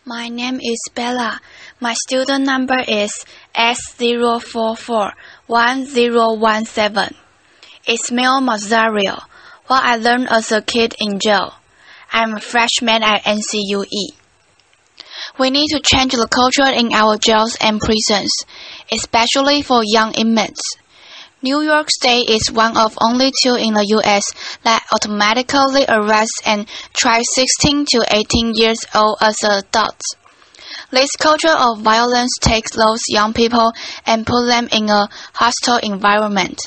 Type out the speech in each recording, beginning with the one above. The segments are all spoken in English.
My name is Bella. My student number is S0441017. Ismael Nazario. What I learned as a kid in jail. I'm a freshman at NCUE. We need to change the culture in our jails and prisons, especially for young inmates. New York State is one of only 2 in the U.S. that automatically arrests and tries 16 to 18 years old as adults. This culture of violence takes those young people and puts them in a hostile environment.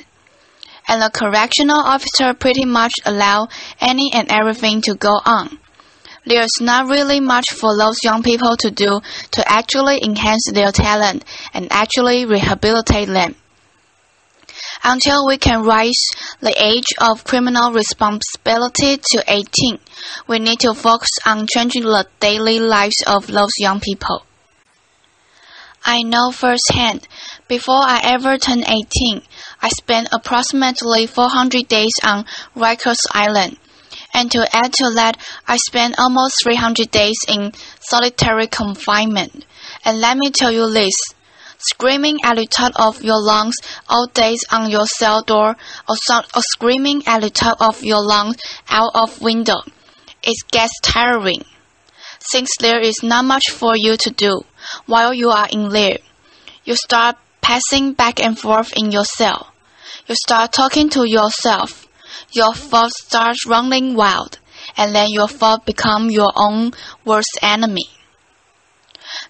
And the correctional officer pretty much allows any and everything to go on. There's not really much for those young people to do to actually enhance their talent and actually rehabilitate them. Until we can raise the age of criminal responsibility to 18, we need to focus on changing the daily lives of those young people. I know firsthand, before I ever turned 18, I spent approximately 400 days on Rikers Island. And to add to that, I spent almost 300 days in solitary confinement. And let me tell you this. Screaming at the top of your lungs all days on your cell door or screaming at the top of your lungs out of window. It gets tiring. Since there is not much for you to do while you are in there, you start pacing back and forth in your cell. You start talking to yourself. Your thoughts start running wild, and then your thoughts become your own worst enemy.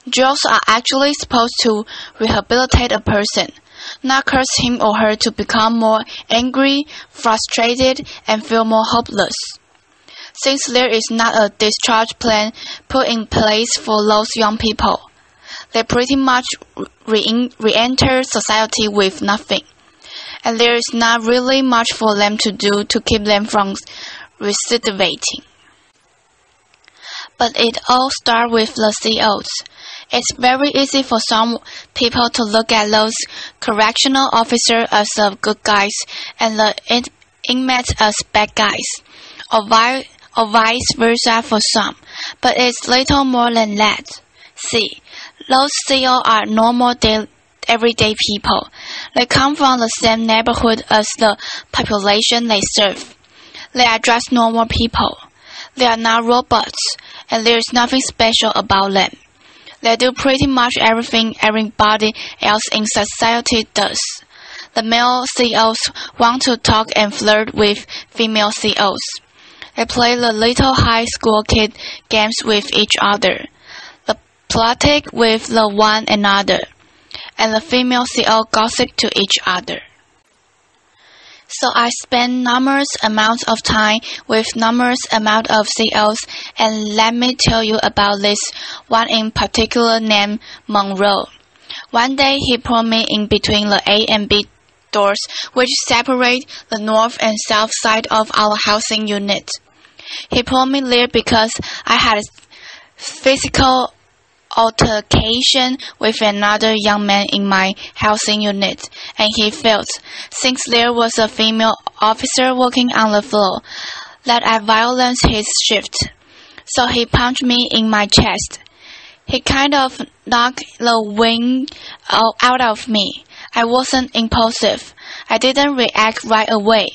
Jails are actually supposed to rehabilitate a person, not curse him or her to become more angry, frustrated, and feel more hopeless. Since there is not a discharge plan put in place for those young people, they pretty much re-enter society with nothing, and there is not really much for them to do to keep them from recidivating. But it all starts with the COs. It's very easy for some people to look at those correctional officers as the good guys and the inmates as bad guys, or vice versa for some, but it's little more than that. See, those COs are normal everyday people. They come from the same neighborhood as the population they serve. They are just normal people. They are not robots, and there is nothing special about them. They do pretty much everything everybody else in society does. The male COs want to talk and flirt with female COs. They play the little high school kid games with each other. They politic with the one another. And the female CO gossip to each other. So I spend numerous amounts of time with numerous amount of COs, and let me tell you about this one in particular named Monroe. One day he put me in between the A and B doors which separate the north and south side of our housing unit. He put me there because I had a physical altercation with another young man in my housing unit, and he felt, since there was a female officer working on the floor, that I violated his shift. So he punched me in my chest. He kind of knocked the wind out of me. I wasn't impulsive. I didn't react right away,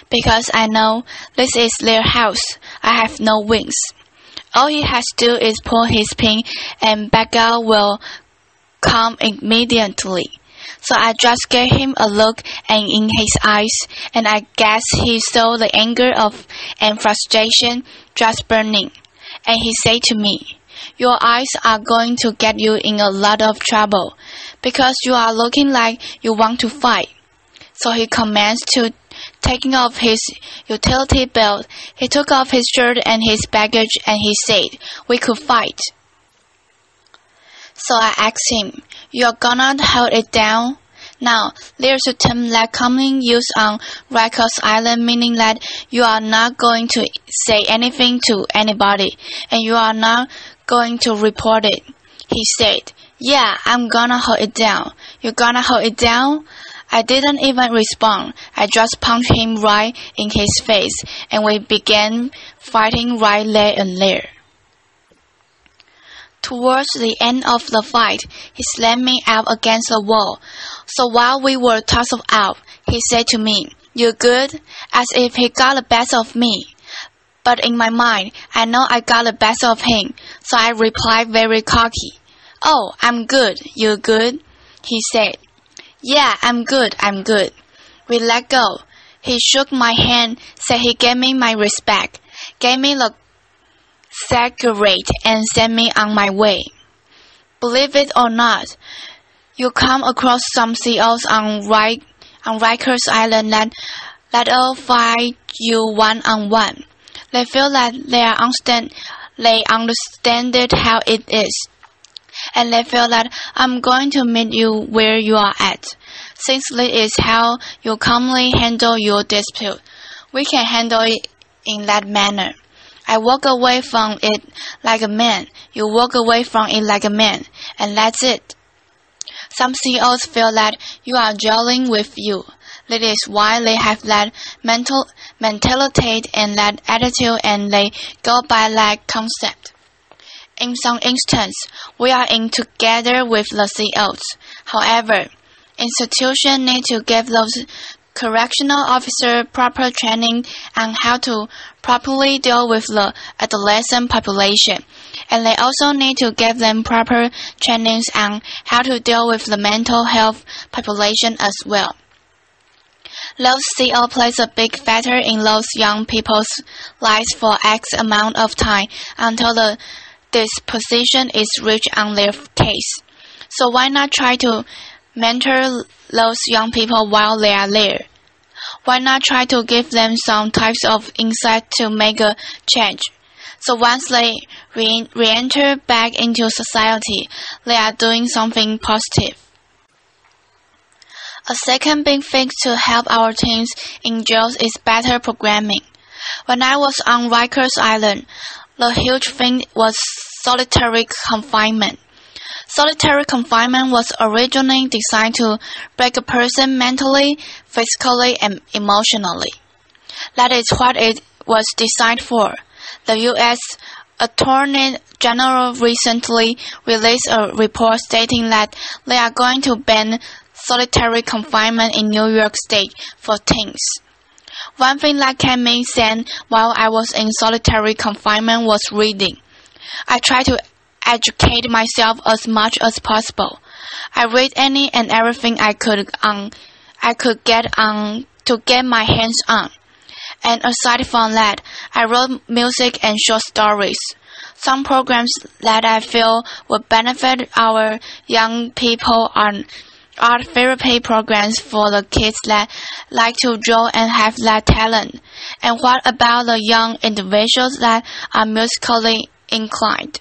because I know this is their house. I have no wings. All he has to do is pull his pin and backup will come immediately. So I just gave him a look and in his eyes, and I guess he saw the anger and frustration just burning. And he said to me, "Your eyes are going to get you in a lot of trouble, because you are looking like you want to fight." So he commenced to taking off his utility belt. He took off his shirt and his baggage, and he said, "We could fight." So I asked him, "You're gonna hold it down?" Now, there's a term that commonly used on Rikers Island, meaning that you are not going to say anything to anybody, and you are not going to report it. He said, "Yeah, I'm gonna hold it down." "You gonna hold it down?" I didn't even respond. I just punched him right in his face, and we began fighting right there and there. Towards the end of the fight, he slammed me out against the wall. So while we were tussled out, he said to me, "You good?" as if he got the best of me. But in my mind, I know I got the best of him, so I replied very cocky. "Oh, I'm good. You good?" he said. "Yeah, I'm good. We let go. He shook my hand, said he gave me my respect, gave me the cigarette, and sent me on my way. Believe it or not, you come across some CEOs on Rikers Island that'll fight you one-on-one. They feel that they understand it how it is. And they feel that I'm going to meet you where you are at. Since this is how you calmly handle your dispute, we can handle it in that manner. I walk away from it like a man, you walk away from it like a man, and that's it." Some CEOs feel that you are jolling with you. That is why they have that mentality and that attitude, and they go by that concept. In some instances, we are in together with the CEOs. However, institutions need to give those correctional officers proper training on how to properly deal with the adolescent population, and they also need to give them proper trainings on how to deal with the mental health population as well. Those CO plays a big factor in those young people's lives for X amount of time until the disposition is reached on their case. So why not try to mentor those young people while they are there? Why not try to give them some types of insight to make a change? So once they re-enter back into society, they are doing something positive. A second big thing to help our teens in jails is better programming. When I was on Rikers Island, the huge thing was solitary confinement. Solitary confinement was originally designed to break a person mentally, physically, and emotionally. That is what it was designed for. The U.S. Attorney General recently released a report stating that they are going to ban solitary confinement in New York State for teens. One thing that kept me sane while I was in solitary confinement was reading. I tried to educate myself as much as possible. I read any and everything I could get my hands on. And aside from that, I wrote music and short stories. Some programs that I feel would benefit our young people are art therapy programs for the kids that like to draw and have that talent. And what about the young individuals that are musically inclined?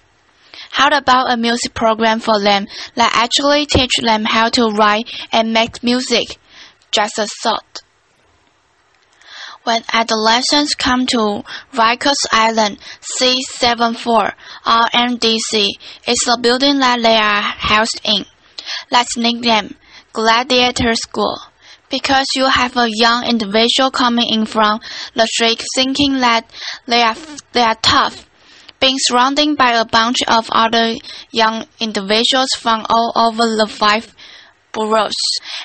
How about a music program for them that actually teach them how to write and make music? Just a thought. When adolescents come to Rikers Island C74 RMDC is the building that they are housed in. Let's nickname Gladiator School, because you have a young individual coming in from the street thinking that they are tough, being surrounded by a bunch of other young individuals from all over the 5 boroughs,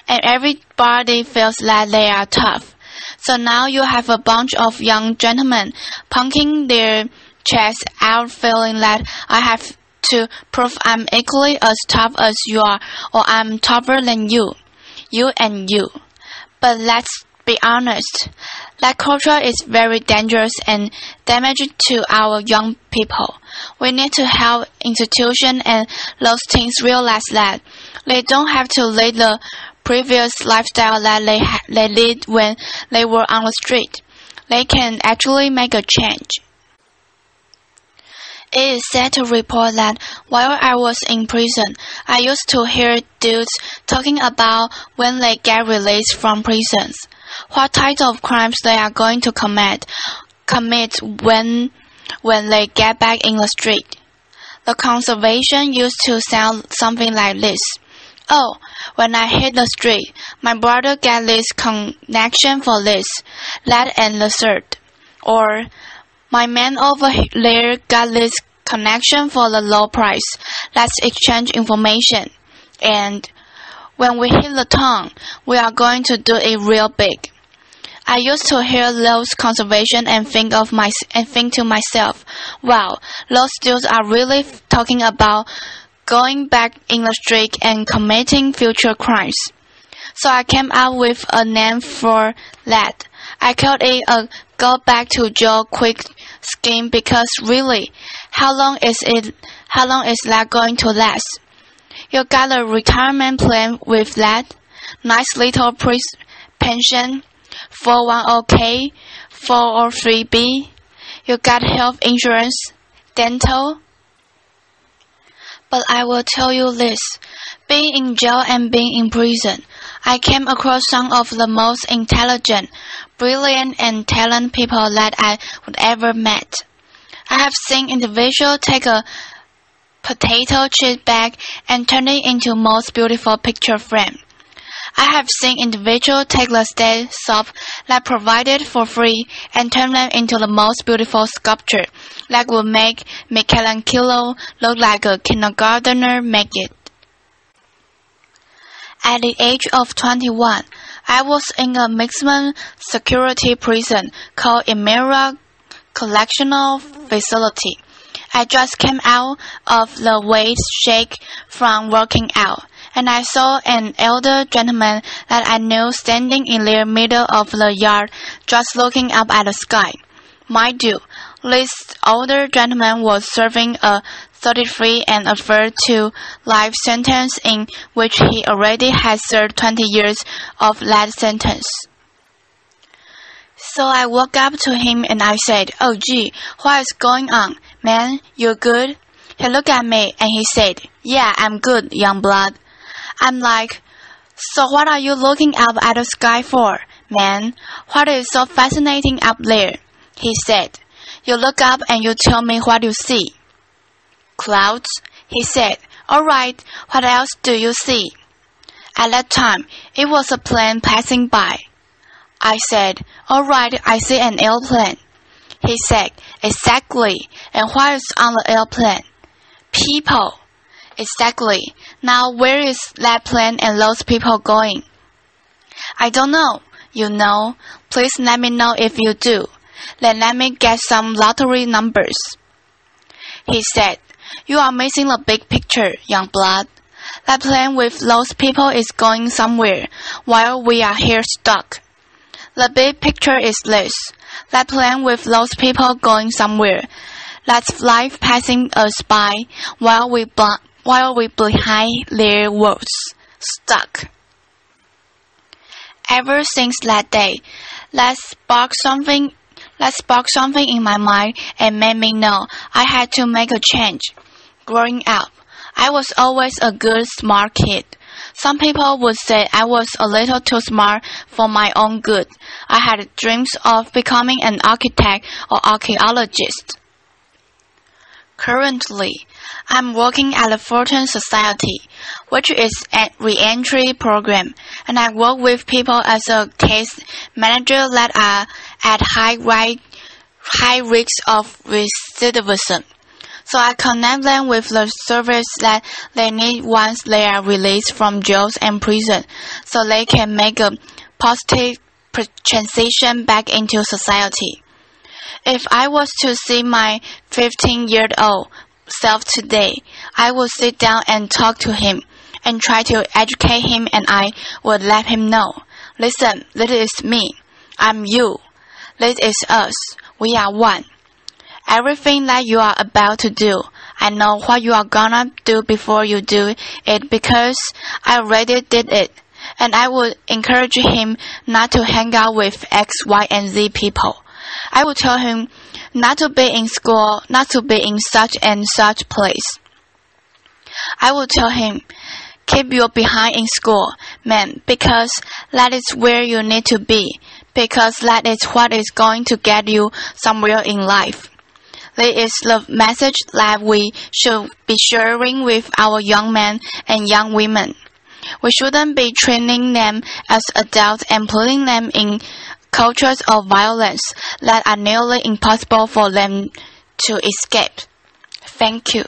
and everybody feels that they are tough. So now you have a bunch of young gentlemen punking their chests out feeling that I have to prove I'm equally as tough as you are, or I'm tougher than you and you. But let's be honest, that culture is very dangerous and damaging to our young people. We need to help institutions and those teens realize that they don't have to lead the previous lifestyle that they led when they were on the street. They can actually make a change. It is sad to report that while I was in prison, I used to hear dudes talking about when they get released from prisons, what types of crimes they are going to commit when they get back in the street. The conversation used to sound something like this. Oh, when I hit the street, my brother got this connection for this, that and the third. Or, my man over there got this connection for the low price. Let's exchange information. And when we hit the town, we are going to do it real big. I used to hear those conservation and think to myself, wow, those dudes are really talking about going back in the street and committing future crimes. So I came up with a name for that. I called it a go back to jail quick scheme because really, how long is that going to last? You got a retirement plan with that? Nice little pension, 401k, 403b. You got health insurance, dental. But I will tell you this, being in jail and being in prison, I came across some of the most intelligent, brilliant, and talented people that I would ever met. I have seen individuals take a potato chip bag and turn it into most beautiful picture frame. I have seen individuals take the state soap that provided for free and turn them into the most beautiful sculpture that would make Michelangelo look like a kindergartner make it. At the age of 21, I was in a maximum security prison called Emira Correctional Facility. I just came out of the weight shake from working out, and I saw an elder gentleman that I knew standing in the middle of the yard just looking up at the sky. Mind you, this older gentleman was serving a 33 and a third to life sentence in which he already had served 20 years of that sentence. So I walked up to him and I said, "Oh gee, what is going on? Man, you good?" He looked at me and he said, "Yeah, I'm good, young blood." I'm like, "So what are you looking up at the sky for, man? What is so fascinating up there?" He said, "You look up and you tell me what you see." "Clouds," he said. "Alright, what else do you see?" At that time, it was a plane passing by. I said, "Alright, I see an airplane." He said, "Exactly, and what is on the airplane?" "People." "Exactly. Now where is that plane and those people going?" "I don't know. You know? Please let me know if you do. Then let me get some lottery numbers." He said, "You are missing the big picture, young blood. That plane with those people is going somewhere, while we are here stuck. The big picture is this. That plane with those people going somewhere. That's life passing us by, while we behind their words, stuck." Ever since that day, that sparked something in my mind and made me know I had to make a change. Growing up, I was always a good, smart kid. Some people would say I was a little too smart for my own good. I had dreams of becoming an architect or archaeologist. Currently, I'm working at the Fulton Society, which is a re-entry program, and I work with people as a case manager that are at high risk of recidivism. So I connect them with the service that they need once they are released from jails and prison, so they can make a positive transition back into society. If I was to see my 15-year-old self today, I would sit down and talk to him and try to educate him, and I would let him know, "Listen, this is me. I'm you. This is us. We are one. Everything that you are about to do, I know what you are gonna do before you do it because I already did it." And I would encourage him not to hang out with X, Y, and Z people. I would tell him not to be in school, not to be in such and such place. I would tell him, "Keep your behind in school, man, because that is where you need to be, because that is what is going to get you somewhere in life." This is the message that we should be sharing with our young men and young women. We shouldn't be training them as adults and putting them in cultures of violence that are nearly impossible for them to escape. Thank you.